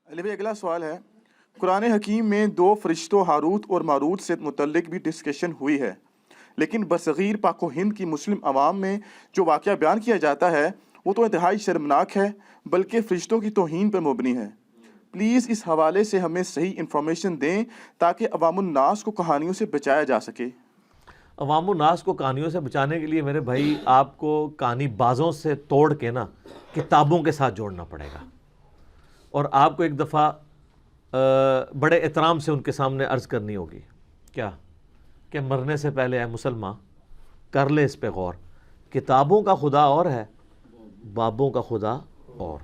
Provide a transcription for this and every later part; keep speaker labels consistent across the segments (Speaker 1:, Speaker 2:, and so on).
Speaker 1: علی اگلا سوال ہے، قرآن حکیم میں دو فرشتوں ہاروت اور ماروت سے متعلق بھی ڈسکشن ہوئی ہے، لیکن برصغیر پاک و ہند کی مسلم عوام میں جو واقعہ بیان کیا جاتا ہے وہ تو انتہائی شرمناک ہے، بلکہ فرشتوں کی توہین پر مبنی ہے۔ پلیز اس حوالے سے ہمیں صحیح انفارمیشن دیں تاکہ عوام الناس کو کہانیوں سے بچایا جا سکے۔
Speaker 2: عوام الناس کو کہانیوں سے بچانے کے لیے میرے بھائی آپ کو کہانی بازوں سے توڑ کے نا کتابوں کے ساتھ جوڑنا پڑے گا، اور آپ کو ایک دفعہ بڑے احترام سے ان کے سامنے عرض کرنی ہوگی کیا کہ مرنے سے پہلے اے مسلمان کر لے اس پہ غور، کتابوں کا خدا اور ہے، بابوں کا خدا اور۔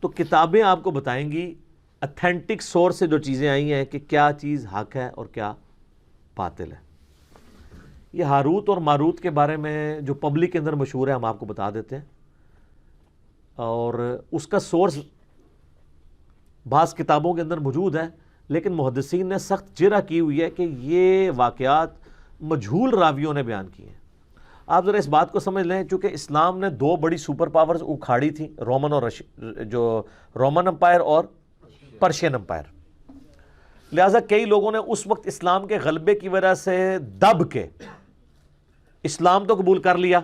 Speaker 2: تو کتابیں آپ کو بتائیں گی اتھینٹک سورس سے جو چیزیں آئی ہیں کہ کیا چیز حق ہے اور کیا باطل ہے۔ یہ ہاروت اور ماروت کے بارے میں جو پبلک کے اندر مشہور ہے ہم آپ کو بتا دیتے ہیں، اور اس کا سورس بعض کتابوں کے اندر موجود ہے، لیکن محدثین نے سخت جرح کی ہوئی ہے کہ یہ واقعات مجہول راویوں نے بیان کیے ہیں۔ آپ ذرا اس بات کو سمجھ لیں، چونکہ اسلام نے دو بڑی سپر پاورز اکھاڑی تھیں، رومن امپائر اور پرشین امپائر، لہٰذا کئی لوگوں نے اس وقت اسلام کے غلبے کی وجہ سے دب کے اسلام تو قبول کر لیا،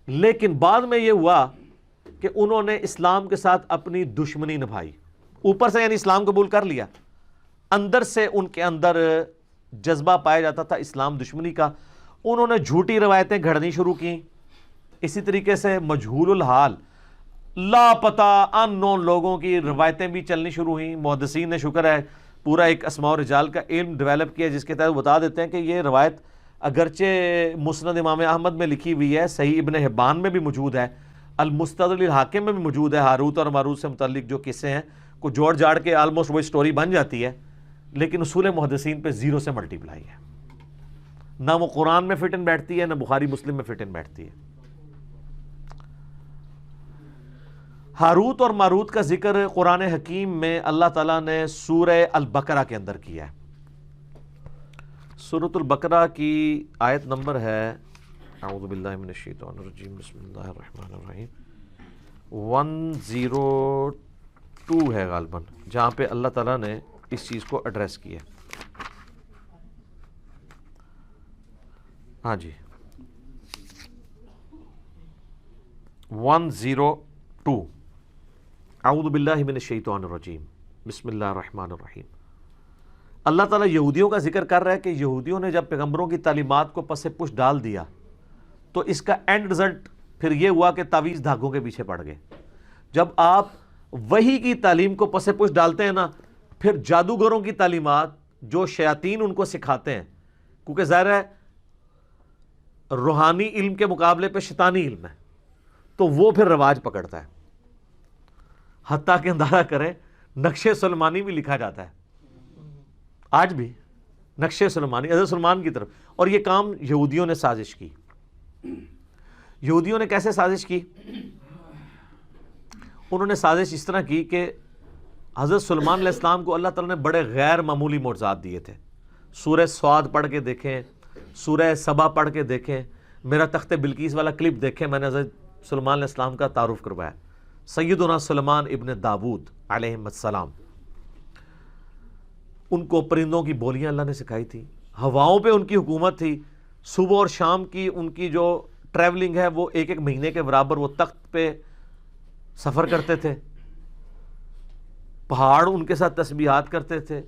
Speaker 2: لیکن بعد میں یہ ہوا کہ انہوں نے اسلام کے ساتھ اپنی دشمنی نبھائی۔ اوپر سے یعنی اسلام قبول کر لیا، اندر سے ان کے اندر جذبہ پایا جاتا تھا اسلام دشمنی کا، انہوں نے جھوٹی روایتیں گھڑنی شروع کی۔ اسی طریقے سے مجہول الحال لاپتہ ان نون لوگوں کی روایتیں بھی چلنی شروع ہوئیں۔ محدثین نے شکر ہے پورا ایک اسماء و رجال کا علم ڈیولپ کیا، جس کے تحت بتا دیتے ہیں کہ یہ روایت اگرچہ مسند امام احمد میں لکھی ہوئی ہے، صحیح ابن حبان میں بھی موجود ہے، المستدرک الحاکم میں بھی موجود ہے، ہاروت اور ماروت سے متعلق جو قصے ہیں کو جوڑ جاڑ کے آلموسٹ وہ سٹوری بن جاتی ہے، لیکن اصول محدثین پہ زیرو سے ملٹیپلائی ہے، نہ وہ قرآن میں فٹ ان بیٹھتی ہے، نہ بخاری مسلم میں فٹ ان بیٹھتی ہے۔ ہاروت اور ماروت کا ذکر قرآن حکیم میں اللہ تعالیٰ نے سورہ البقرہ کے اندر کیا ہے۔ سورۃ البقرہ کی آیت نمبر ہے، اعوذ باللہ من الشیطان الرجیم، بسم اللہ الرحمن الرحیم، 102 ہے غالباً، جہاں پہ اللہ تعالیٰ نے اس چیز کو ایڈریس کیا۔ ہاں جی 102، اعوذ باللہ من الشیطان الرجیم، بسم اللہ الرحمن الرحیم۔ اللہ تعالیٰ یہودیوں کا ذکر کر رہا ہے کہ یہودیوں نے جب پیغمبروں کی تعلیمات کو پس پش ڈال دیا تو اس کا اینڈ رزلٹ پھر یہ ہوا کہ تعویذ دھاگوں کے پیچھے پڑ گئے۔ جب آپ وحی کی تعلیم کو پس پش ڈالتے ہیں نا، پھر جادوگروں کی تعلیمات جو شیاطین ان کو سکھاتے ہیں، کیونکہ ظاہر ہے روحانی علم کے مقابلے پہ شیطانی علم ہے، تو وہ پھر رواج پکڑتا ہے، حتیٰ کہ اندازہ کریں نقش سلیمانی بھی لکھا جاتا ہے آج بھی، نقش سلیمانی حضرت سلمان کی طرف، اور یہ کام یہودیوں نے سازش کی۔ یہودیوں نے کیسے سازش کی؟ انہوں نے سازش اس طرح کی کہ حضرت سلیمان علیہ السلام کو اللہ تعالیٰ نے بڑے غیر معمولی معجزات دیے تھے۔ سورہ سعد پڑھ کے دیکھیں، سورہ سبا پڑھ کے دیکھیں، میرا تخت بلقیس والا کلپ دیکھیں، میں نے حضرت سلیمان علیہ السلام کا تعارف کروایا، سیدنا سلیمان ابن داود علیہ السلام۔ ان کو پرندوں کی بولیاں اللہ نے سکھائی تھی، ہواؤں پہ ان کی حکومت تھی، صبح اور شام کی ان کی جو ٹریولنگ ہے وہ ایک ایک مہینے کے برابر وہ تخت پہ سفر کرتے تھے، پہاڑ ان کے ساتھ تسبیحات کرتے تھے،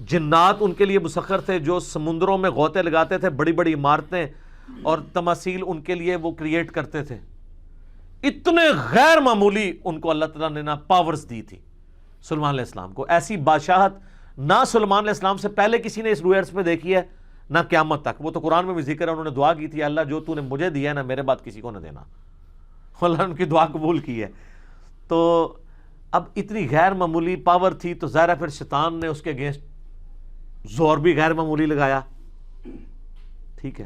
Speaker 2: جنات ان کے لیے مسخر تھے جو سمندروں میں غوطے لگاتے تھے، بڑی بڑی عمارتیں اور تماثیل ان کے لیے وہ کریٹ کرتے تھے۔ اتنے غیر معمولی ان کو اللہ تعالیٰ نے نا پاورز دی تھی سلیمان علیہ السلام کو۔ ایسی بادشاہت نہ سلیمان علیہ السلام سے پہلے کسی نے اس روئے ارض پہ دیکھی ہے، نہ قیامت تک۔ وہ تو قرآن میں بھی ذکر ہے، انہوں نے دعا کی تھی، اللہ جو تو نے مجھے دیا ہے نا میرے بعد کسی کو نہ دینا، اللہ نے ان کی دعا قبول کی ہے۔ تو اب اتنی غیر معمولی پاور تھی تو ظاہر ہے پھر شیطان نے اس کے اگینسٹ زور بھی غیر معمولی لگایا، ٹھیک ہے۔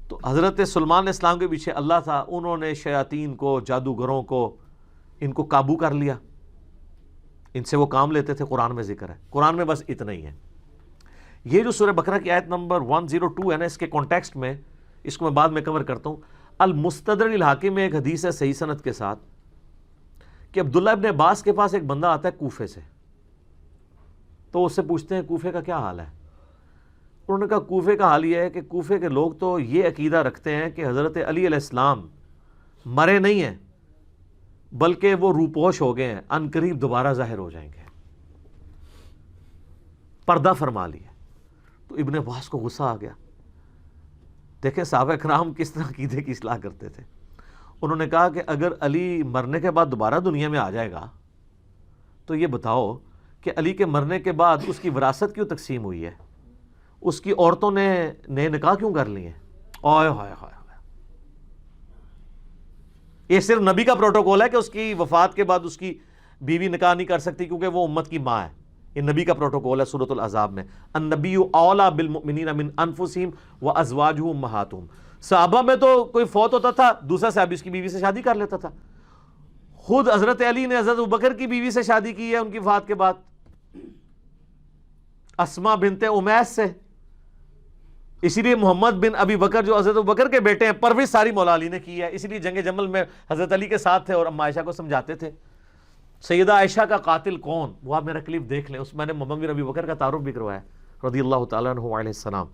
Speaker 2: تو حضرت سلیمان علیہ السلام کے پیچھے اللہ تھا، انہوں نے شیاطین کو، جادوگروں کو، ان کو قابو کر لیا، ان سے وہ کام لیتے تھے، قرآن میں ذکر ہے۔ قرآن میں بس اتنا ہی ہے۔ یہ جو سورہ بقرہ کی آیت نمبر 102 ہے نا، اس کے کانٹیکسٹ میں اس کو میں بعد میں کور کرتا ہوں۔ المستدرک الحاکم میں ایک حدیث ہے صحیح سند کے ساتھ کہ عبداللہ ابن عباس کے پاس ایک بندہ آتا ہے کوفے سے، تو اس سے پوچھتے ہیں کوفے کا کیا حال ہے؟ انہوں نے کہا کوفے کا حال یہ ہے کہ کوفے کے لوگ تو یہ عقیدہ رکھتے ہیں کہ حضرت علی علیہ السلام مرے نہیں ہیں بلکہ وہ روپوش ہو گئے ہیں، ان قریب دوبارہ ظاہر ہو جائیں گے، پردہ فرما لیا۔ تو ابن عباس کو غصہ آ گیا۔ دیکھیں صحابہ کرام کس طرح عقیدے کی اصلاح کرتے تھے۔ انہوں نے کہا کہ اگر علی مرنے کے بعد دوبارہ دنیا میں آ جائے گا تو یہ بتاؤ کہ علی کے مرنے کے بعد اس کی وراثت کیوں تقسیم ہوئی ہے، اس کی عورتوں نے نئے نکاح کیوں کر لیے ہیں؟ آئے ہائے ہائے، یہ صرف نبی کا پروٹوکول ہے کہ اس کی وفات کے بعد اس کی بیوی نکاح نہیں کر سکتی کیونکہ وہ امت کی ماں ہے، یہ نبی کا پروٹوکول ہے سورۃ الاحزاب میں، النبی اولیٰ بالمؤمنین من انفسہم وازواجہ امہاتہم۔ صحابہ میں تو کوئی فوت ہوتا تھا دوسرا صحابی اس کی بیوی سے شادی کر لیتا تھا، خود حضرت علی نے حضرت ابوبکر کی بیوی سے شادی کی ہے ان کی وفات کے بعد، اسماء بنت امیس سے۔ اسی لیے محمد بن ابی بکر جو حضرت ابوبکر کے بیٹے ہیں پرورش ساری مولا علی نے کی ہے، اسی لیے جنگ جمل میں حضرت علی کے ساتھ تھے اور اما عائشہ کو سمجھاتے تھے۔ سیدہ عائشہ کا قاتل کون، وہ آپ میرا کلپ دیکھ لیں، اس میں نے محمد بن ابی بکر کا تعارف بھی کروایا رضی اللہ تعالیٰ عنہ علیہ السلام۔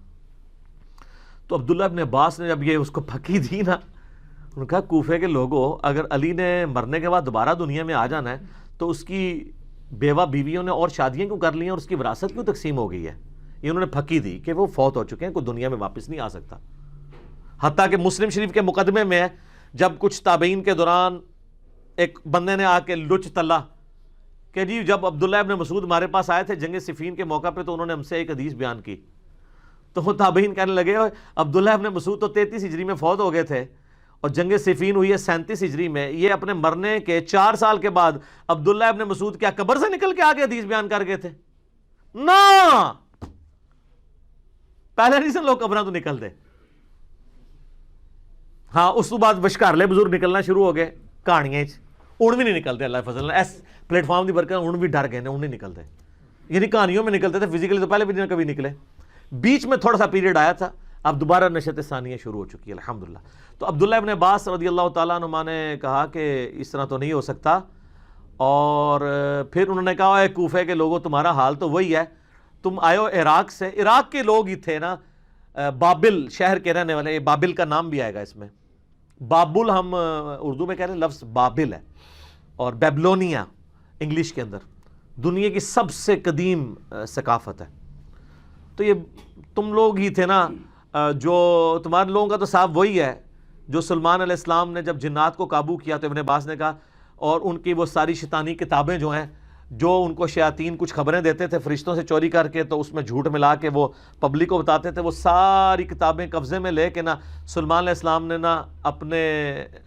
Speaker 2: تو عبداللہ ابن عباس نے جب یہ اس کو پھکی دی نا، انہوں نے کہا کوفے کے لوگوں اگر علی نے مرنے کے بعد دوبارہ دنیا میں آ جانا ہے تو اس کی بیوہ بیویوں نے اور شادیاں کیوں کر لی ہیں اور اس کی وراثت کیوں تقسیم ہو گئی ہے؟ یہ انہوں نے پھکی دی کہ وہ فوت ہو چکے ہیں، کوئی دنیا میں واپس نہیں آ سکتا۔ حتیٰ کہ مسلم شریف کے مقدمے میں ہے جب کچھ تابعین کے دوران ایک بندے نے آ کے لچ تلا کہ جی جب عبداللہ ابن مسعود ہمارے پاس آئے تھے جنگ صفین کے موقع پہ تو انہوں نے ہم سے ایک حدیث بیان کی، تو وہ تابعین کہنے لگے عبداللہ ابن مسعود تو 33 ہجری میں فوت ہو گئے تھے اور جنگ صفین ہوئی ہے 37 ہجری میں، یہ اپنے مرنے کے 4 سال کے بعد عبداللہ ابن مسعود کیا قبر سے نکل کے آگے حدیث بیان کر گئے تھے؟ نا، پہلے نہیں سن لوگ قبریں تو نکل دے۔ ہاں اس تو بعد بشکارلے بزرگ نکلنا شروع ہو گئے کہانیاں، اڑ بھی نہیں نکلتے، اللہ فضل ایس پلیٹ فارم دی برکت اڑ بھی ڈر گئے اڑ نہیں نکلتے، یعنی کہانیوں میں نکلتے تھے، فزیکلی تو پہلے بھی نہیں کبھی نکلے، بیچ میں تھوڑا سا پیریڈ آیا تھا، اب دوبارہ نشت ثانیہ شروع ہو چکی ہے الحمدللہ۔ تو عبداللہ ابن عباس رضی اللہ تعالیٰ عنہ نے کہا کہ اس طرح تو نہیں ہو سکتا، اور پھر انہوں نے کہا اے کوفے کے لوگوں تمہارا حال تو وہی ہے، تم آئے ہو عراق سے، عراق کے لوگ ہی تھے نا، بابل شہر کے رہنے والے، بابل کا نام بھی آئے گا اس میں، بابل ہم اردو میں کہہ رہے ہیں، لفظ بابل ہے اور بیبلونیا انگلش کے اندر دنیا کی سب سے قدیم ثقافت ہے۔ تو یہ تم لوگ ہی تھے نا، جو تمہارے لوگوں کا تو صاحب وہی ہے جو سلمان علیہ السلام نے جب جنات کو قابو کیا تو ابن عباس نے کہا، اور ان کی وہ ساری شیطانی کتابیں جو ہیں جو ان کو شیاطین کچھ خبریں دیتے تھے فرشتوں سے چوری کر کے تو اس میں جھوٹ ملا کے وہ پبلک کو بتاتے تھے، وہ ساری کتابیں قبضے میں لے کے نا سلمان علیہ السلام نے نا اپنے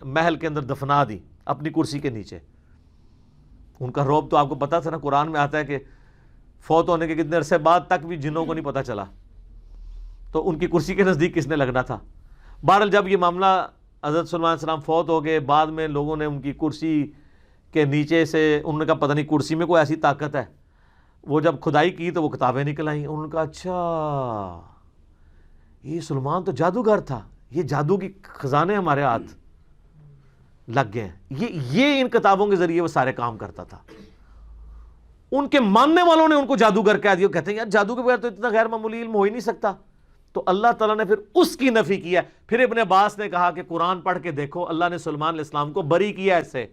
Speaker 2: محل کے اندر دفنا دی اپنی کرسی کے نیچے۔ ان کا رعب تو آپ کو پتا تھا نا، قرآن میں آتا ہے کہ فوت ہونے کے کتنے عرصے بعد تک بھی جنوں کو نہیں پتا چلا تو ان کی کرسی کے نزدیک کس نے لگنا تھا۔ بہرحال جب یہ معاملہ حضرت سلمان علیہ السلام فوت ہو گئے، بعد میں لوگوں نے ان کی کرسی کے نیچے سے انہوں نے کہا پتہ نہیں کرسی میں کوئی ایسی طاقت ہے، وہ جب کھدائی کی تو وہ کتابیں نکل آئیں، انہوں نے کہا اچھا یہ سلمان تو جادوگر تھا، یہ جادو کی خزانے ہمارے ہاتھ لگ گئے ہیں، یہ ان کتابوں کے ذریعے وہ سارے کام کرتا تھا۔ ان کے ماننے والوں نے ان کو جادوگر کہہ دیا، کہتے ہیں یار جادو کے بغیر تو اتنا غیر معمولی علم ہو ہی نہیں سکتا، تو اللہ تعالیٰ نے پھر اس کی نفی کیا۔ پھر ابن عباس نے کہا کہ قرآن پڑھ کے دیکھو، اللہ نے سلمان علیہ السلام کو بری کیا ایسے،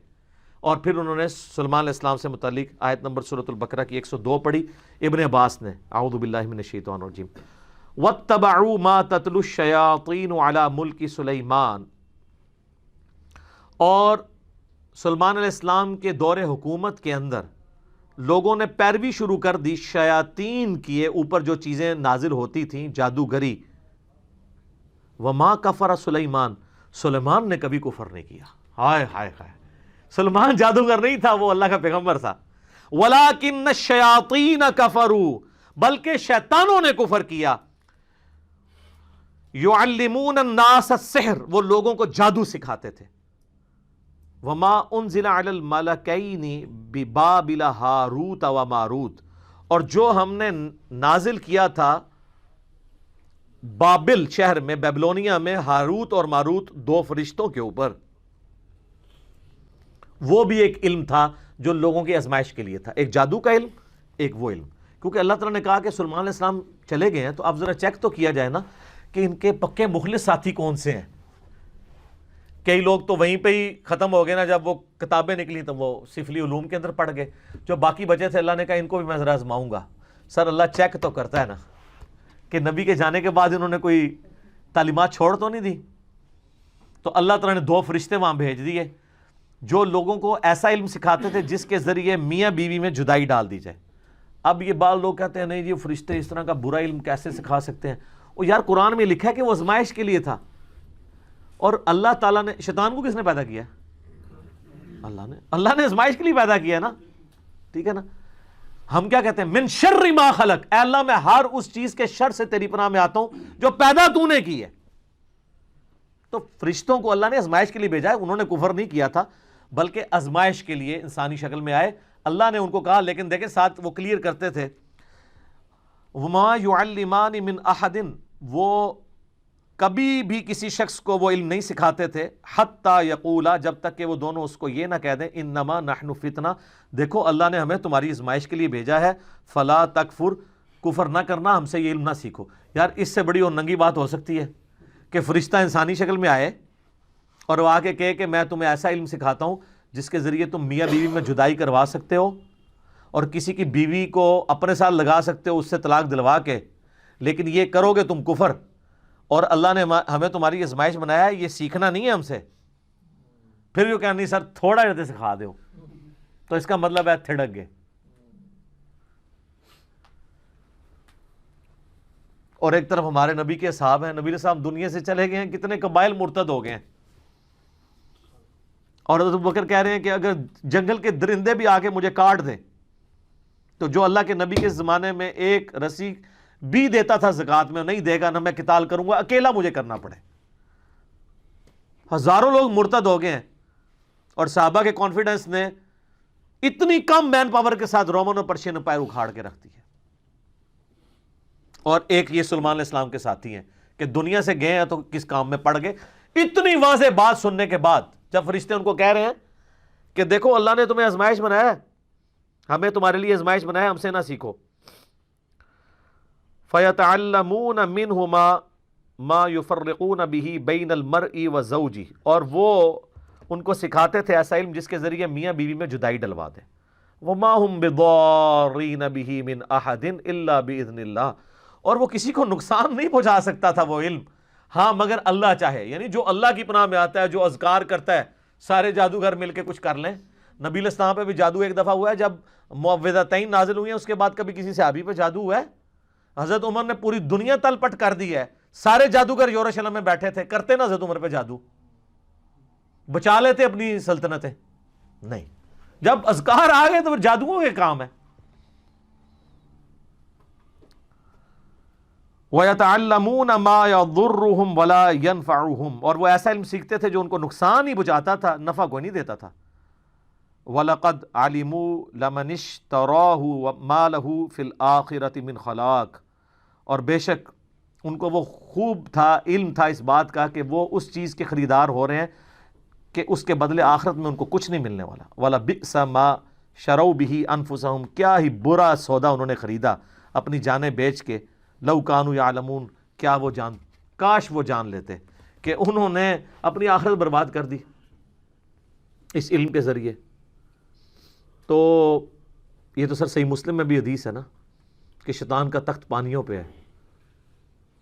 Speaker 2: اور پھر انہوں نے سلمان علیہ السلام سے متعلق آیت نمبر سورۃ البقرہ کی 102 پڑھی ابن عباس نے، اعوذ باللہ من الشیطان الرجیم، وَاتَّبَعُوا مَا تَتْلُو الشَّيَاطِينُ عَلَى مُلْكِ سُلَيْمَانَ، اور سلمان علیہ السلام کے دور حکومت کے اندر لوگوں نے پیروی شروع کر دی شیاطین کی اوپر جو چیزیں نازل ہوتی تھیں جادوگری۔ وَمَا كَفَرَ سُلَيْمَانَ، سلیمان نے کبھی کفر نہیں کیا، ہائے ہائے ہائے، سلمان جادوگر نہیں تھا، وہ اللہ کا پیغمبر تھا۔ وَلَٰكِنَّ الشَّيَاطِينَ كَفَرُوا، بلکہ شیطانوں نے کفر کیا۔ يُعَلِّمُونَ النَّاسَ السِّحْرَ، وہ لوگوں کو جادو سکھاتے تھے۔ وَمَا أُنزِلَ عَلَى الْمَلَكَيْنِ بِبَابِلَ هَارُوتَ وَمَارُوتَ، اور جو ہم نے نازل کیا تھا بابل شہر میں، بیبلونیا میں، ہاروت اور ماروت 2 فرشتوں کے اوپر۔ وہ بھی ایک علم تھا جو لوگوں کی آزمائش کے لیے تھا، ایک جادو کا علم، ایک وہ علم. کیونکہ اللہ تعالیٰ نے کہا کہ سلیمان علیہ السلام چلے گئے ہیں تو اب ذرا چیک تو کیا جائے نا کہ ان کے پکے مخلص ساتھی کون سے ہیں. کئی لوگ تو وہیں پہ ہی ختم ہو گئے نا، جب وہ کتابیں نکلی تو وہ سفلی علوم کے اندر پڑ گئے. جو باقی بچے تھے اللہ نے کہا ان کو بھی میں ذرا آزماؤں گا. سر اللہ چیک تو کرتا ہے نا کہ نبی کے جانے کے بعد انہوں نے کوئی تعلیمات چھوڑ تو نہیں دی. تو اللہ تعالیٰ نے 2 فرشتے وہاں بھیج دیے جو لوگوں کو ایسا علم سکھاتے تھے جس کے ذریعے میاں بیوی میں جدائی ڈال دی جائے. اب یہ بعض لوگ کہتے ہیں نہیں جی فرشتے اس طرح کا برا علم کیسے سکھا سکتے ہیں. وہ یار قرآن میں لکھا ہے کہ وہ آزمائش کے لیے تھا. اور اللہ تعالیٰ نے شیطان کو کس نے پیدا کیا؟ اللہ نے آزمائش کے لیے پیدا کیا ہے نا. ٹھیک ہے نا. ہم کیا کہتے ہیں؟ من شر ما خلق، اے اللہ میں ہر اس چیز کے شر سے تیری پناہ میں آتا ہوں جو پیدا تو نے کی ہے. تو فرشتوں کو اللہ نے آزمائش کے لیے بھیجا ہے. انہوں نے کفر نہیں کیا تھا بلکہ آزمائش کے لیے انسانی شکل میں آئے. اللہ نے ان کو کہا، لیکن دیکھیں ساتھ وہ کلیئر کرتے تھے وما يعلمان من احد، وہ کبھی بھی کسی شخص کو وہ علم نہیں سکھاتے تھے حتی یقولا، جب تک کہ وہ دونوں اس کو یہ نہ کہہ دیں انما نحن فتنہ، دیکھو اللہ نے ہمیں تمہاری آزمائش کے لیے بھیجا ہے، فلا تکفر، کفر نہ کرنا، ہم سے یہ علم نہ سیکھو. یار اس سے بڑی اور ننگی بات ہو سکتی ہے کہ فرشتہ انسانی شکل میں آئے اور وہ آ کے کہے کہ میں تمہیں ایسا علم سکھاتا ہوں جس کے ذریعے تم میاں بیوی میں جدائی کروا سکتے ہو اور کسی کی بیوی کو اپنے ساتھ لگا سکتے ہو اس سے طلاق دلوا کے، لیکن یہ کرو گے تم کفر، اور اللہ نے ہمیں تمہاری آزمائش بنایا ہے، یہ سیکھنا نہیں ہے ہم سے. پھر یہ کہنا نہیں سر تھوڑا جاتے سکھا دو، تو اس کا مطلب ہے تھڑک گئے. اور ایک طرف ہمارے نبی کے صحابہ ہیں، نبی علیہ السلام دنیا سے چلے گئے ہیں، کتنے قبائل مرتد ہو گئے ہیں. اور حضرت ابوبکر کہہ رہے ہیں کہ اگر جنگل کے درندے بھی آ کے مجھے کاٹ دیں تو جو اللہ کے نبی کے زمانے میں ایک رسی بھی دیتا تھا زکوٰۃ میں نہیں دے گا، نہ میں قتال کروں گا، اکیلا مجھے کرنا پڑے. ہزاروں لوگ مرتد ہو گئے ہیں اور صحابہ کے کانفیڈنس نے اتنی کم مین پاور کے ساتھ رومن اور پرشین امپائر اکھاڑ کے رکھ دی ہے. اور ایک یہ سلیمان علیہ السلام کے ساتھی ہیں کہ دنیا سے گئے ہیں تو کس کام میں پڑ گئے. اتنی واضح بات سننے کے بعد جب فرشتے ان کو کہہ رہے ہیں کہ دیکھو اللہ نے تمہیں آزمائش بنایا ہے، ہمیں تمہارے لیے آزمائش بنایا ہے، ہم سے نہ سیکھو. فَيَتَعَلَّمُونَ مِنْهُمَا مَا يُفَرِّقُونَ بِهِ بَيْنَ الْمَرْءِ وَزَوْجِهِ، اور وہ ان کو سکھاتے تھے ایسا علم جس کے ذریعے میاں بیوی میں جدائی ڈلوا دیں. وَمَا هُمْ بِضَارِّينَ بِهِ مِنْ أَحَدٍ إِلَّا بِإِذْنِ اللَّهِ، اور وہ کسی کو نقصان نہیں پہنچا سکتا تھا وہ علم، ہاں مگر اللہ چاہے. یعنی جو اللہ کی پناہ میں آتا ہے، جو اذکار کرتا ہے، سارے جادوگر مل کے کچھ کر لیں. نبی علیہ السلام پہ بھی جادو ایک دفعہ ہوا ہے جب معوذتین نازل ہوئی ہیں، اس کے بعد کبھی کسی صحابی پہ جادو ہوا ہے؟ حضرت عمر نے پوری دنیا تل پٹ کر دی ہے، سارے جادوگر یروشلم میں بیٹھے تھے، کرتے نا حضرت عمر پہ جادو، بچا لیتے اپنی سلطنتیں؟ نہیں. جب اذکار آ گئے تو پھر جادوؤں کے کام ہے. وَيَتَعَلَّمُونَ مَا يَضُرُّهُمْ وَلَا يَنْفَعُهُمْ، اور وہ ایسا علم سیکھتے تھے جو ان کو نقصان ہی پہنچاتا تھا، نفع کو نہیں دیتا تھا. وَلَقَدْ عَلِمُوا لَمَنِ اشْتَرَاهُ مَا لَهُ فِي الْآخِرَةِ مِنْ خَلَاقٍ، اور بے شک ان کو وہ خوب تھا، علم تھا اس بات کا کہ وہ اس چیز کے خریدار ہو رہے ہیں کہ اس کے بدلے آخرت میں ان کو کچھ نہیں ملنے والا. وَلَبِئْسَ مَا شَرَوْا بِهِ أَنفُسَهُمْ، کیا ہی برا سودا انہوں نے خریدا اپنی جانیں بیچ کے. لو کانوا یعلمون، کیا وہ جان، کاش وہ جان لیتے کہ انہوں نے اپنی آخرت برباد کر دی اس علم کے ذریعے. تو یہ تو سر صحیح مسلم میں بھی حدیث ہے نا کہ شیطان کا تخت پانیوں پہ ہے،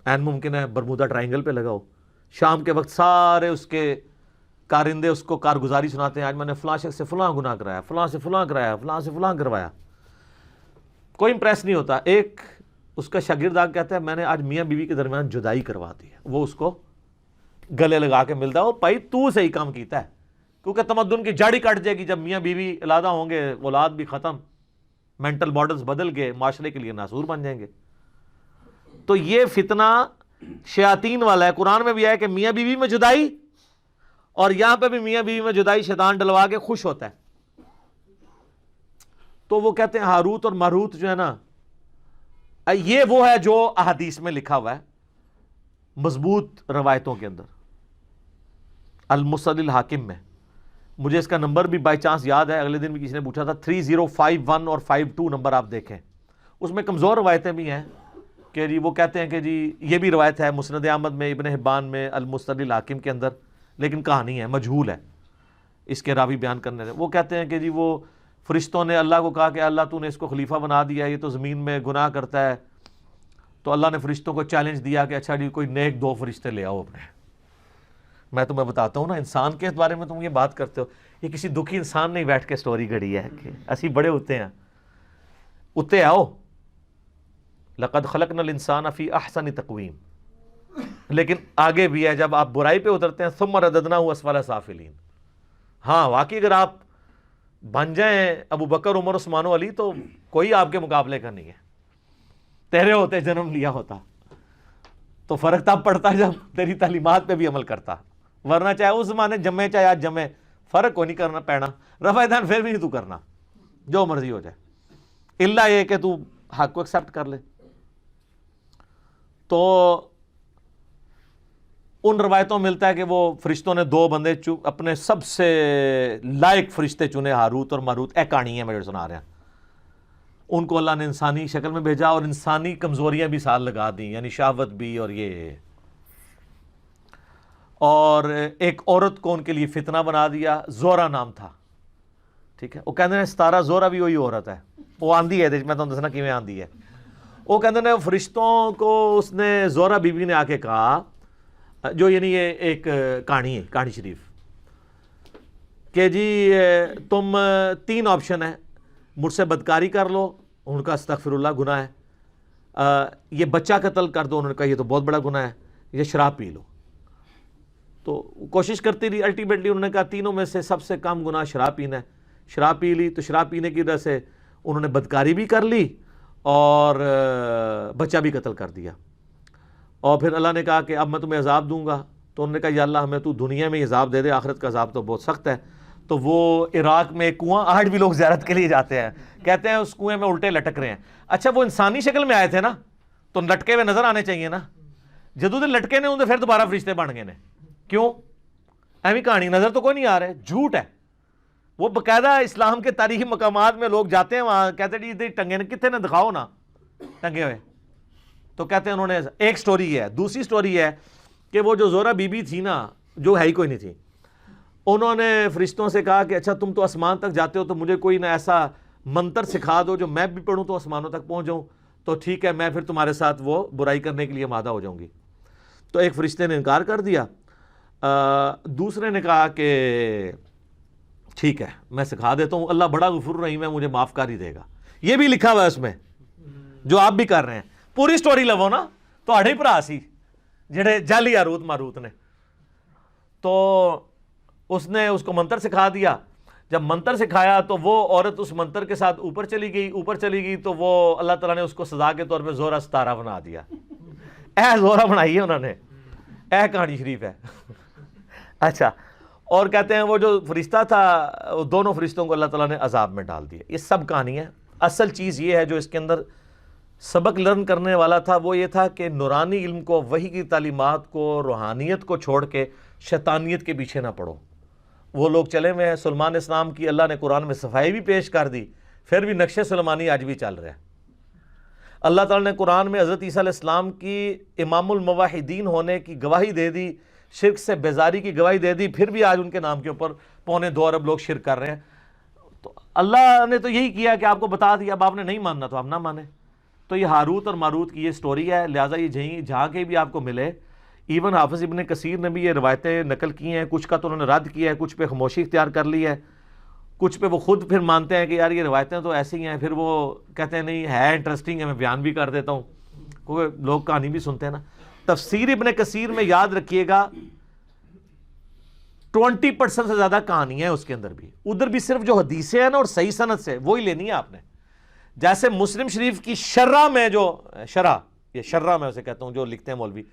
Speaker 2: این ممکن ہے برمودا ٹرائنگل پہ لگا ہو. شام کے وقت سارے اس کے کارندے اس کو کارگزاری سناتے ہیں، آج میں نے فلاں شخص سے فلاں گناہ کرایا، فلاں سے فلاں کرایا، فلاں سے فلاں کروایا. کوئی امپریس نہیں ہوتا. ایک اس کا شاگرد آ کہتا ہے میں نے آج میاں بیوی کے درمیان جدائی کروا دی ہے. وہ اس کو گلے لگا کے ملتا ہے، وہ بھائی تو صحیح کام کیتا ہے، کیونکہ تمدن کی جڑ ہی کٹ جائے گی جب میاں بیوی علیحدہ ہوں گے، اولاد بھی ختم، مینٹل ماڈلز بدل کے معاشرے کے لیے ناسور بن جائیں گے. تو یہ فتنہ شیاطین والا ہے. قرآن میں بھی ہے کہ میاں بیوی میں جدائی، اور یہاں پہ بھی میاں بیوی میں جدائی شیطان ڈلوا کے خوش ہوتا ہے. تو وہ کہتے ہیں ہاروت اور ماروت جو ہے نا، یہ وہ ہے جو احادیث میں لکھا ہوا ہے مضبوط روایتوں کے اندر. المسند الحاکم میں مجھے اس کا نمبر بھی بائی چانس یاد ہے, اگلے دن بھی کسی نے پوچھا تھا, 3051 اور 52 نمبر آپ دیکھیں. اس میں کمزور روایتیں بھی ہیں کہ جی وہ کہتے ہیں کہ جی یہ بھی روایت ہے مسند احمد میں, ابن حبان میں, المستدرک الحاکم کے اندر, لیکن کہانی ہے, مجہول ہے اس کے راوی بیان کرنے سے. وہ کہتے ہیں کہ جی وہ فرشتوں نے اللہ کو کہا کہ اللہ تو نے اس کو خلیفہ بنا دیا, یہ تو زمین میں گناہ کرتا ہے. تو اللہ نے فرشتوں کو چیلنج دیا کہ اچھا جی کوئی نیک 2 فرشتے لے آؤ اپنے. میں تمہیں بتاتا ہوں نا, انسان کے بارے میں تم یہ بات کرتے ہو, یہ کسی دکھی انسان نے بیٹھ کے سٹوری گھڑی ہے کہ اسی بڑے ہوتے ہیں. اتے آؤ, لقد خلقنا الانسان فی احسن تقویم. لیکن آگے بھی ہے, جب آپ برائی پہ اترتے ہیں ثم رددناہ اسفل سافلین. ہاں واقعی اگر آپ بن جائیں ابو بکر, عمر, عثمان و علی تو کوئی آپ کے مقابلے کا نہیں ہے. تیرے ہوتے جنم لیا ہوتا تو فرق تب پڑتا جب تیری تعلیمات پہ بھی عمل کرتا, ورنہ چاہے اس زمانے جمے چاہے آج جمے, فرق کوئی نہیں کرنا پینا. رفع دین پھر بھی نہیں تو کرنا, جو مرضی ہو جائے, الا یہ کہ تو حق کو ایکسیپٹ کر لے. تو ان روایتوں میں ملتا ہے کہ وہ فرشتوں نے 2 بندے اپنے سب سے لائق فرشتے چنے, ہاروت اور ماروت. کہانی ہے میرے سنا رہے ہیں. ان کو اللہ نے انسانی شکل میں بھیجا اور انسانی کمزوریاں بھی ساتھ لگا دیں, یعنی شہوت بھی اور یہ, اور ایک عورت کو ان کے لیے فتنہ بنا دیا. زورا نام تھا, ٹھیک ہے. وہ کہتے ہیں 17 زورا بھی وہی عورت ہے, وہ آندھی ہے, میں تو دسنا کیویں آندھی ہے. وہ کہتے ہیں فرشتوں کو اس نے زورا بی بی نے آ کے کہا, جو یعنی یہ ایک کہانی ہے, کہانی شریف, کہ جی تم 3 آپشن ہیں, مجھ سے بدکاری کر لو, ان کا استغفر اللہ گناہ ہے, یہ بچہ قتل کر دو, انہوں نے کہا یہ تو بہت بڑا گناہ ہے, یہ شراب پی لو. تو کوشش کرتی رہی, الٹیمیٹلی انہوں نے کہا تینوں میں سے سب سے کم گناہ شراب پینا ہے. شراب پی لی, تو شراب پینے کی وجہ سے انہوں نے بدکاری بھی کر لی اور بچہ بھی قتل کر دیا. اور پھر اللہ نے کہا کہ اب میں تمہیں عذاب دوں گا. تو انہوں نے کہا یا اللہ ہمیں تو دنیا میں عذاب دے دے, آخرت کا عذاب تو بہت سخت ہے. تو وہ عراق میں ایک کنواں, آج بھی لوگ زیارت کے لیے جاتے ہیں, کہتے ہیں اس کنویں میں الٹے لٹک رہے ہیں. اچھا وہ انسانی شکل میں آئے تھے نا, تو لٹکے ہوئے نظر آنے چاہیے نا. جدو دے لٹکے نے انہیں پھر دوبارہ فرشتے بن گئے نے. کیوں؟ ایویں کہانی, نظر تو کوئی نہیں آ رہے, جھوٹ ہے. وہ باقاعدہ اسلام کے تاریخی مقامات میں لوگ جاتے ہیں, وہاں کہتے ہیں جی ٹنگے نے کتنے نے دکھاؤ نا ٹنگے ہوئے. تو کہتے ہیں انہوں نے, ایک سٹوری ہے. دوسری سٹوری ہے کہ وہ جو زورا بی بی تھی نا, جو ہے ہی کوئی نہیں تھی, انہوں نے فرشتوں سے کہا کہ اچھا تم تو آسمان تک جاتے ہو, تو مجھے کوئی نہ ایسا منتر سکھا دو جو میں بھی پڑھوں تو آسمانوں تک پہنچ جاؤں, تو ٹھیک ہے میں پھر تمہارے ساتھ وہ برائی کرنے کے لیے آمادہ ہو جاؤں گی. تو ایک فرشتے نے انکار کر دیا, دوسرے نے کہا کہ ٹھیک ہے میں سکھا دیتا ہوں, اللہ بڑا غفور رحیم ہے, مجھے معاف کر ہی دے گا. یہ بھی لکھا ہوا ہے اس میں جو آپ بھی کر رہے ہیں. پوری سٹوری لو نا, تو اڑے بھرا سی جڑے جعلی ہاروت ماروت نے. تو اس نے اس کو منتر سکھا دیا. جب منتر سکھایا تو وہ عورت اس منتر کے ساتھ اوپر چلی گئی, تو وہ اللہ تعالیٰ نے اس کو سزا کے طور پہ زورا 17 بنا دیا. زورا بنائی ہے انہوں نے, کہانی شریف ہے. اچھا, اور کہتے ہیں وہ جو فرشتہ تھا, وہ دونوں فرشتوں کو اللہ تعالیٰ نے عذاب میں ڈال دیا. یہ سب کہانی ہے. اصل چیز یہ ہے جو اس کے اندر سبق لرن کرنے والا تھا, وہ یہ تھا کہ نورانی علم کو, وحی کی تعلیمات کو, روحانیت کو چھوڑ کے شیطانیت کے پیچھے نہ پڑو. وہ لوگ چلے ہوئے ہیں. سلیمان اسلام کی اللہ نے قرآن میں صفائی بھی پیش کر دی, پھر بھی نقش سلیمانی آج بھی چل رہا ہے. اللہ تعالیٰ نے قرآن میں حضرت عیسیٰ علیہ السلام کی امام الموحدین ہونے کی گواہی دے دی, شرک سے بیزاری کی گواہی دے دی, پھر بھی آج ان کے نام کے اوپر 2.25 ارب لوگ شرک کر رہے ہیں. تو اللہ نے تو یہی کیا کہ آپ کو بتا دیا, اب آپ نے نہیں ماننا تو آپ نہ مانیں. تو یہ ہاروت اور ماروت کی یہ سٹوری ہے, لہٰذا یہ جہاں کے بھی آپ کو ملے. ایون حافظ ابن کثیر نے بھی یہ روایتیں نقل کی ہیں, کچھ کا تو انہوں نے رد کیا ہے, کچھ پہ خاموشی اختیار کر لی ہے, کچھ پہ وہ خود پھر مانتے ہیں کہ یار یہ روایتیں تو ایسی ہیں, پھر وہ کہتے ہیں نہیں ہے انٹرسٹنگ ہے, میں بیان بھی کر دیتا ہوں, کیونکہ لوگ کہانی بھی سنتے ہیں نا. تفسیر ابن کثیر میں یاد رکھیے گا 20% سے زیادہ کہانی ہے اس کے اندر بھی. ادھر بھی صرف جو حدیثیں ہیں نا اور صحیح سند سے وہی لینی ہے آپ نے. جیسے مسلم شریف کی شرح میں جو شرح میں اسے کہتا ہوں جو لکھتے ہیں مولوی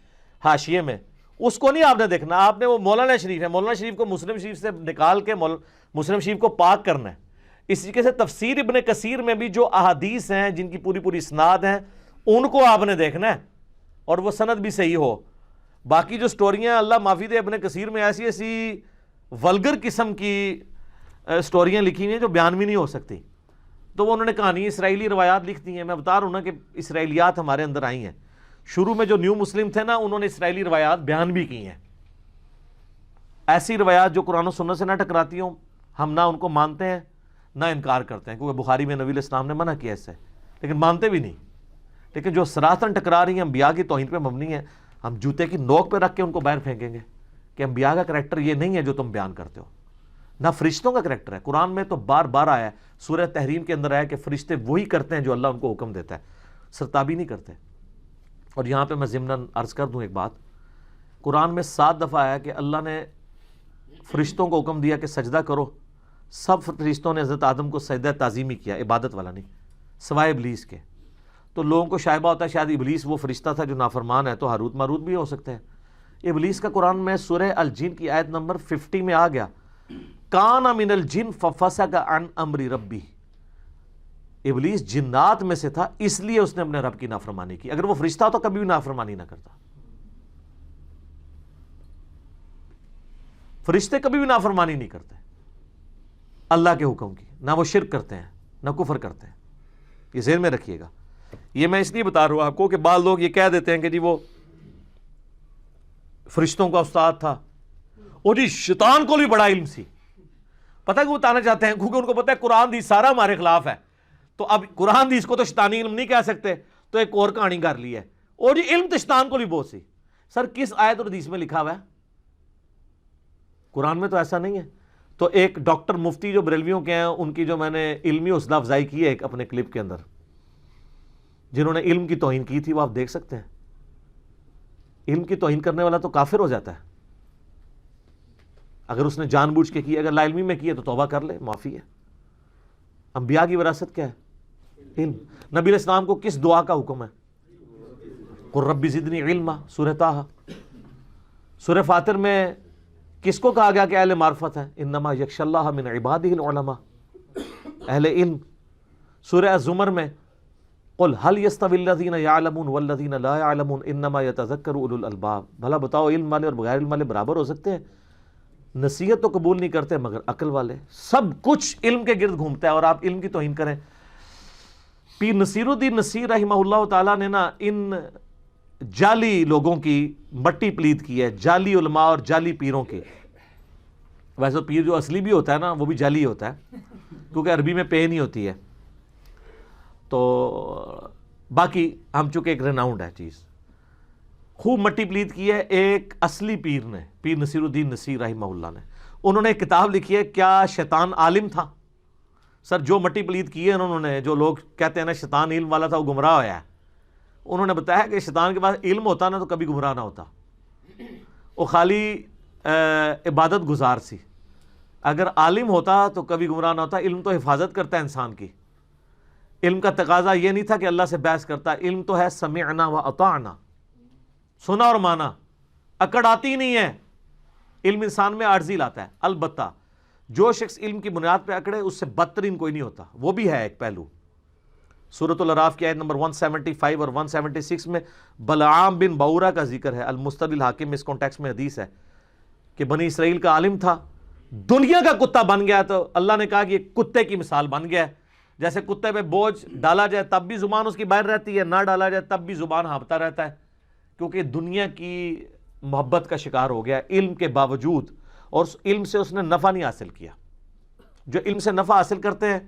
Speaker 2: حاشیے میں, اس کو نہیں آپ نے دیکھنا, آپ نے وہ مولانا شریف ہے, مولانا شریف کو مسلم شریف سے نکال کے مسلم شریف کو پاک کرنا ہے. اس طریقے سے تفسیر ابن کثیر میں بھی جو احادیث ہیں جن کی پوری اسناد ہیں ان کو آپ نے دیکھنا ہے, اور وہ سند بھی صحیح ہو. باقی جو سٹوریاں اللہ معافی دے ابن کثیر میں ایسی ولگر قسم کی اسٹوریاں لکھی ہوئی ہیں جو بیان بھی نہیں ہو سکتی، تو وہ انہوں نے کہانی اسرائیلی روایات لکھ دی ہیں. میں بتا رہا ہوں نا کہ اسرائیلیات ہمارے اندر آئی ہیں. شروع میں جو نیو مسلم تھے نا، انہوں نے اسرائیلی روایات بیان بھی کی ہیں. ایسی روایات جو قرآن و سنت سے نہ ٹکراتی ہوں، ہم نہ ان کو مانتے ہیں نہ انکار کرتے ہیں، کیونکہ بخاری میں نبی علیہ السلام نے منع کیا اس سے، لیکن مانتے بھی نہیں. لیکن جو سراحتاً ٹکرا رہی ہیں، انبیاء کی توہین پہ مبنی ہیں، ہم جوتے کی نوک پہ رکھ کے ان کو باہر پھینکیں گے کہ انبیاء کا کریکٹر یہ نہیں ہے جو تم بیان کرتے ہو، نہ فرشتوں کا کریکٹر ہے. قرآن میں تو بار بار آیا ہے، سورہ تحریم کے اندر آیا کہ فرشتے وہی کرتے ہیں جو اللہ ان کو حکم دیتا ہے، سرتابی نہیں کرتے. اور یہاں پہ میں ضمناً عرض کر دوں ایک بات، قرآن میں 7 دفعہ آیا کہ اللہ نے فرشتوں کو حکم دیا کہ سجدہ کرو. سب فرشتوں نے حضرت آدم کو سجدہ تعظیمی کیا، عبادت والا نہیں، سوائے ابلیس کے. تو لوگوں کو شائبہ ہوتا ہے شاید ابلیس وہ فرشتہ تھا جو نافرمان ہے، تو ہاروت ماروت بھی ہو سکتے ہیں. ابلیس کا قرآن میں سورہ الجن کی آیت نمبر 50 میں آ گیا، کان من الجن ففسق عن امر ربی. ابلیس جنات میں سے تھا، اس لیے اس نے اپنے رب کی نافرمانی کی. اگر وہ فرشتہ تو کبھی بھی نافرمانی نہ کرتا. فرشتے کبھی بھی نافرمانی نہیں کرتے اللہ کے حکم کی، نہ وہ شرک کرتے ہیں نہ کفر کرتے ہیں. یہ ذہن میں رکھیے گا. یہ میں اس لیے بتا رہا ہوں آپ کو کہ بعض لوگ یہ کہہ دیتے ہیں کہ جی وہ فرشتوں کا استاد تھا، اور جی شیطان کو بھی بڑا علم سی. پتہ کہ وہ بتانا چاہتے ہیں کیونکہ ان کو پتہ ہے قرآن حدیث سارا ہمارے خلاف ہے، تو اب قرآن حدیث کو تو شیطانی علم نہیں کہہ سکتے، تو ایک اور کہانی کر لی ہے، اور جی علم تو شیطان کو بھی بہت سی. سر کس آیت اور حدیث میں لکھا ہوا ہے؟ قرآن میں تو ایسا نہیں ہے. تو ایک ڈاکٹر مفتی جو بریلویوں کے ہیں، ان کی جو میں نے علمی حوصلہ افزائی کی ہے ایک اپنے کلپ کے اندر، جنہوں نے علم کی توہین کی تھی، وہ آپ دیکھ سکتے ہیں. علم کی توہین کرنے والا تو کافر ہو جاتا ہے اگر اس نے جان بوجھ کے کی. اگر لا علمی میں کی ہے تو توبہ کر لے، معافی ہے. انبیاء کی وراثت کیا ہے؟ علم. نبی علیہ السلام کو کس دعا کا حکم ہے؟ قل رب زدنی علما. سورہ طٰہٰ. سورہ فاطر میں کس کو کہا گیا کہ اہل معرفت ہے؟ انما یخشی اللہ من عبادہ العلماء، اہل علم. سورہ الزمر میں قل هل يستوي الذين يعلمون والذين لا يعلمون انما يتذكر اولو الالباب. بھلا بتاؤ علم والے اور بغیر علم والے برابر ہو سکتے ہیں؟ نصیحت تو قبول نہیں کرتے مگر عقل والے. سب کچھ علم کے گرد گھومتا ہے اور آپ علم کی توہین کریں. پیر نصیر الدین نصیر رحمہ اللہ تعالیٰ نے نا ان جعلی لوگوں کی مٹی پلید کی ہے، جعلی علماء اور جعلی پیروں کی. ویسے پیر جو اصلی بھی ہوتا ہے نا وہ بھی جعلی ہوتا ہے، کیونکہ عربی میں پے نہیں ہوتی ہے. تو باقی ہم چونکہ ایک ریناؤنڈ ہے چیز، خوب مٹی پلید کی ہے ایک اصلی پیر نے، پیر نصیر الدین نصیر رحمہ اللہ نے. انہوں نے ایک کتاب لکھی ہے، کیا شیطان عالم تھا؟ سر جو مٹی پلید کی ہے انہوں نے، جو لوگ کہتے ہیں نا شیطان علم والا تھا وہ گمراہ ہوا ہے، انہوں نے بتایا کہ شیطان کے پاس علم ہوتا نا تو کبھی گمراہ نہ ہوتا، وہ خالی عبادت گزار سی. اگر عالم ہوتا تو کبھی گمراہ نہ ہوتا. علم تو حفاظت کرتا ہے انسان کی. علم کا تقاضا یہ نہیں تھا کہ اللہ سے بحث کرتا. علم تو ہے سمعنا و اطعنا، سنا اور مانا. اکڑ آتی نہیں ہے. علم انسان میں عاجزی لاتا ہے. البتہ جو شخص علم کی بنیاد پہ اکڑے اس سے بدترین کوئی نہیں ہوتا. وہ بھی ہے ایک پہلو. سورۃ الاعراف کی آیت نمبر 175 اور 176 میں بلعام بن بعورہ کا ذکر ہے. المستدل الحاکم میں اس کانٹیکس میں حدیث ہے کہ بنی اسرائیل کا عالم تھا، دنیا کا کتا بن گیا. تو اللہ نے کہا کہ یہ کتے کی مثال بن گیا ہے. جیسے کتے پہ بوجھ ڈالا جائے تب بھی زبان اس کی باہر رہتی ہے، نہ ڈالا جائے تب بھی زبان ہانپتا رہتا ہے، کیونکہ دنیا کی محبت کا شکار ہو گیا علم کے باوجود، اور اس علم سے اس نے نفع نہیں حاصل کیا. جو علم سے نفع حاصل کرتے ہیں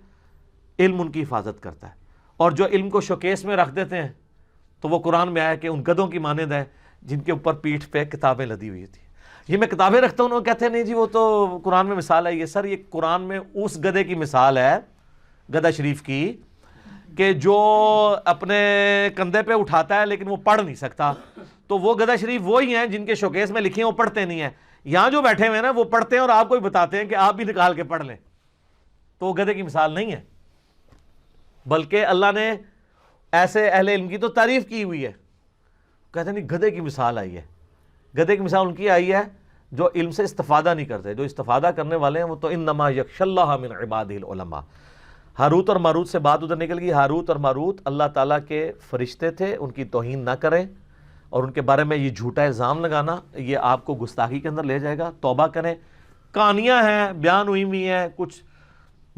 Speaker 2: علم ان کی حفاظت کرتا ہے، اور جو علم کو شوکیس میں رکھ دیتے ہیں تو وہ قرآن میں آیا کہ ان گدھوں کی مانند ہے جن کے اوپر پیٹھ پہ کتابیں لدی ہوئی تھی. یہ میں کتابیں رکھتا ہوں، وہ کہتے ہیں نہیں جی وہ تو قرآن میں مثال ہے. یہ سر یہ قرآن میں اس گدھے کی مثال ہے، گدھا شریف کی، کہ جو اپنے کندھے پہ اٹھاتا ہے لیکن وہ پڑھ نہیں سکتا. تو وہ گدھا شریف وہی ہیں جن کے شوکیس میں لکھے ہیں وہ پڑھتے نہیں ہیں. یہاں جو بیٹھے ہوئے ہیں نا وہ پڑھتے ہیں اور آپ کو بھی بتاتے ہیں کہ آپ بھی نکال کے پڑھ لیں. تو وہ گدھے کی مثال نہیں ہے، بلکہ اللہ نے ایسے اہل علم کی تو تعریف کی ہوئی ہے. کہتے ہیں نہیں گدھے کی مثال آئی ہے. گدھے کی مثال ان کی آئی ہے جو علم سے استفادہ نہیں کرتے. جو استفادہ کرنے والے ہیں وہ تو انما یخشی اللہ من عبادہ العلماء. ہاروت اور ماروت سے بات ادھر نکل گئی. ہاروت اور ماروت اللہ تعالیٰ کے فرشتے تھے، ان کی توہین نہ کریں، اور ان کے بارے میں یہ جھوٹا الزام لگانا یہ آپ کو گستاخی کے اندر لے جائے گا. توبہ کریں. کہانیاں ہیں، بیان ہوئی ہیں، کچھ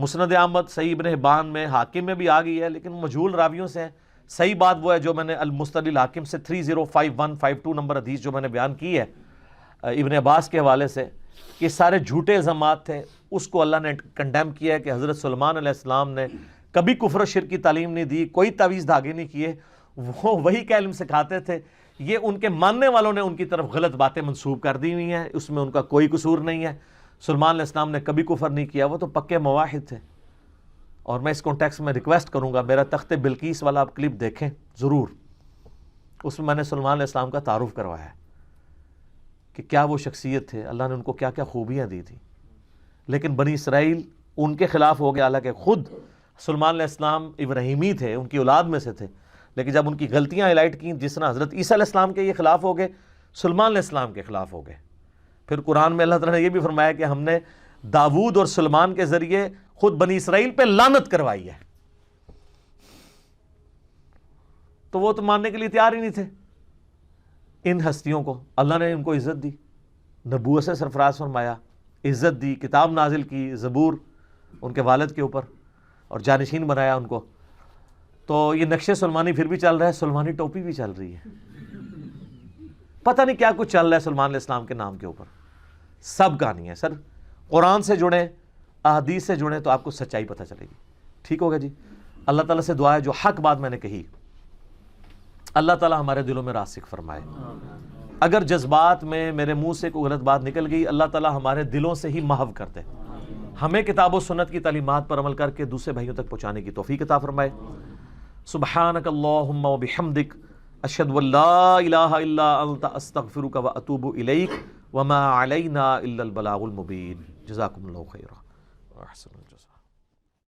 Speaker 2: مسند احمد صحیح ابن حبان میں حاکم میں بھی آ گئی ہے لیکن مجہول راویوں سے ہے. صحیح بات وہ ہے جو میں نے المستدل الحاکم سے 305152 نمبر حدیث جو میں نے بیان کی ہے ابن عباس کے حوالے سے کہ سارے جھوٹے الزامات تھے. اس کو اللہ نے کنڈیم کیا ہے کہ حضرت سلیمان علیہ السلام نے کبھی کفر و شرک کی تعلیم نہیں دی, کوئی تعویذ دھاگے نہیں کیے, وہ وہی کا علم سکھاتے تھے. یہ ان کے ماننے والوں نے ان کی طرف غلط باتیں منسوب کر دی ہوئی ہیں, اس میں ان کا کوئی قصور نہیں ہے. سلیمان علیہ السلام نے کبھی کفر نہیں کیا, وہ تو پکے مواحد تھے. اور میں اس کانٹیکس میں ریکویسٹ کروں گا میرا تخت بلقیس والا آپ کلپ دیکھیں ضرور, اس میں نے سلیمان علیہ السلام کا تعارف کروایا ہے کہ کیا وہ شخصیت تھے, اللہ نے ان کو کیا کیا خوبیاں دی تھی. لیکن بنی اسرائیل ان کے خلاف ہو گیا, حالانکہ خود سلیمان علیہ السلام ابراہیمی تھے, ان کی اولاد میں سے تھے, لیکن جب ان کی غلطیاں ہائی لائٹ کیں, جس طرح حضرت عیسیٰ علیہ السلام کے یہ خلاف ہو گئے, سلیمان علیہ السلام کے خلاف ہو گئے. پھر قرآن میں اللہ تعالیٰ نے یہ بھی فرمایا کہ ہم نے داود اور سلیمان کے ذریعے خود بنی اسرائیل پہ لعنت کروائی ہے. تو وہ تو ماننے کے لیے تیار ہی نہیں تھے. ان ہستیوں کو اللہ نے ان کو عزت دی, نبوت سے سرفراز فرمایا, عزت دی, کتاب نازل کی, زبور ان کے والد کے اوپر, اور جانشین بنایا ان کو. تو یہ نقش سلمانی پھر بھی چل رہا ہے, سلمانی ٹوپی بھی چل رہی ہے, پتہ نہیں کیا کچھ چل رہا ہے سلیمان علیہ السلام کے نام کے اوپر. سب کہانی ہے سر, قرآن سے جڑیں, احادیث سے جڑیں تو آپ کو سچائی پتہ چلے گی. ٹھیک ہوگا جی. اللہ تعالیٰ سے دعا ہے جو حق بات میں نے کہی اللہ تعالیٰ ہمارے دلوں میں راسخ فرمائے. اگر جذبات میں میرے منہ سے کوئی غلط بات نکل گئی, اللہ تعالیٰ ہمارے دلوں سے ہی محو کر دے, ہمیں کتاب و سنت کی تعلیمات پر عمل کر کے دوسرے بھائیوں تک پہنچانے کی توفیق عطا فرمائے. سبحانک اللہم و بحمدک اشہد ان لا الہ الا انت استغفرک و اتوب الیک وما علینا الا البلاغ المبین. جزاکم اللہ خیرا. احسن الجزاء.